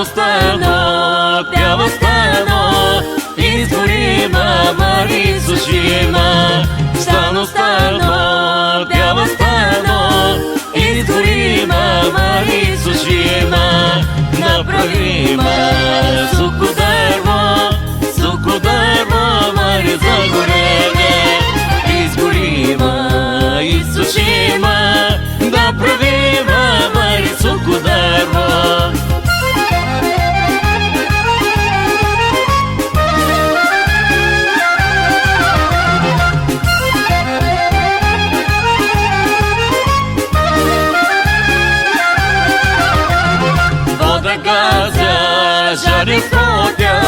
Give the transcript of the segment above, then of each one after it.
станок, бяла станок, изгорима, Мари сушима. Станок, бяла станок, изгорима, Мари сушима. Направима суко дърво, Мари загорене, изгорима и сушима. Направима, Мари суко дърво. Жари ходя,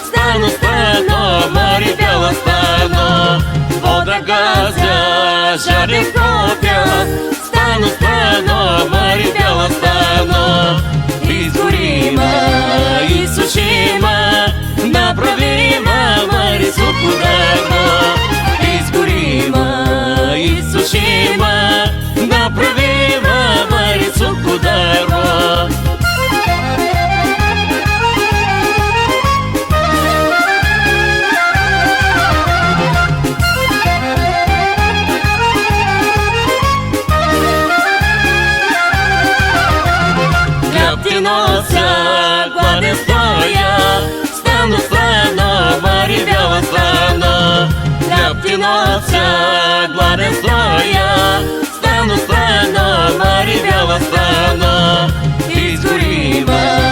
стано, Мари бяла стано. Вода газя, жари ходя, стано, Мари бяла стано. Изгорима и сушима, направима, Мари суко дърво. Изгорима и сушима, направима, Мари суко дърво. Нося, гладен стоя, стано, Мари бяла стано. Хляб ти нося, гладен стоя, стано, Мари бяла стано. Изгорима